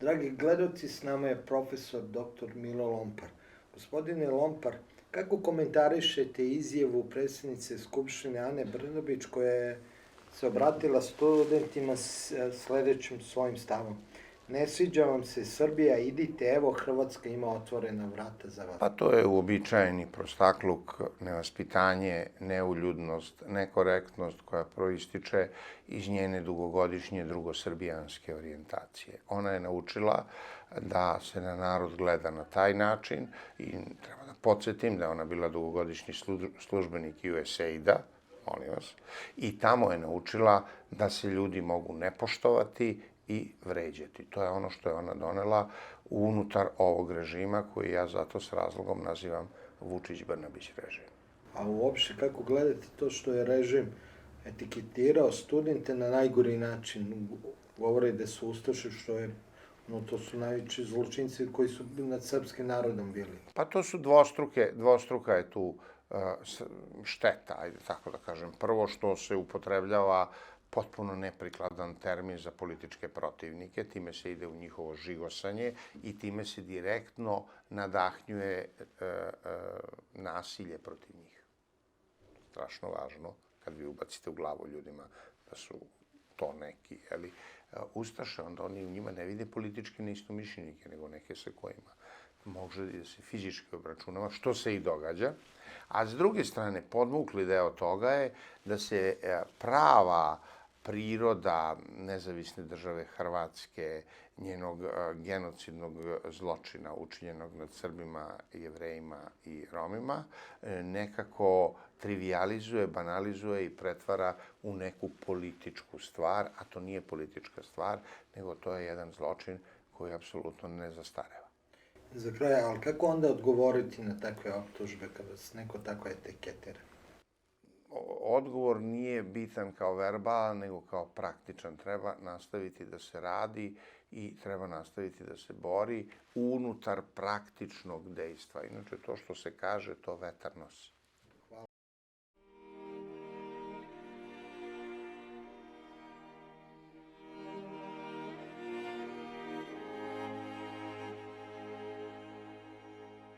Dragi gledaoci, s nama je profesor dr. Milo Lompar. Gospodine Lompar, kako komentarišete izjavu predsjednice Skupštine Ane Brnabić koja je se obratila studentima sledećim svojim stavom? Ne sviđa vam se Srbija, idite, evo Hrvatska ima otvorena vrata za vas. Pa to je uobičajeni prostakluk, nevaspitanje, neuljudnost, nekorektnost koja proističe iz njene dugogodišnje drugosrbijanske orijentacije. Ona je naučila da se na narod gleda na taj način i treba da podsjetim da je ona bila dugogodišnji službenik USAID-a, molim vas, i tamo je naučila da se ljudi mogu ne poštovati i vređati. To je ono što je ona donela unutar ovog režima koji ja zato s razlogom nazivam Vučić-Brnabić režim. A uopšte kako gledate to što je režim etiketirao studente na najgori način? Govore da su ustaše, što je, to su najveći zločinci koji su nad srpskim narodom bili. Pa to su dvostruka je tu šteta, ajde tako da kažem. Prvo što se upotrebljava potpuno neprikladan termin za političke protivnike, time se ide u njihovo žigosanje i time se direktno nadahnjuje nasilje protiv njih. Strašno važno kad vi ubacite u glavu ljudima da su to neki, ustaše, onda oni u njima ne vide političke neistomišljenike, nego neke sa kojima može da se fizički obračunava, što se i događa. A s druge strane, podmukli deo toga je da se prava priroda nezavisne države Hrvatske, njenog genocidnog zločina učinjenog nad Srbima, Jevrejima i Romima, nekako trivijalizuje, banalizuje i pretvara u neku političku stvar, a to nije politička stvar, nego to je jedan zločin koji apsolutno ne zastareva. Za kraj, ali kako onda odgovoriti na takve optužbe kada se neko tako etiketira? Odgovor nije bitan kao verbalan, nego kao praktičan. Treba nastaviti da se radi i treba nastaviti da se bori unutar praktičnog dejstva. Inače, to što se kaže, to vetar nosi.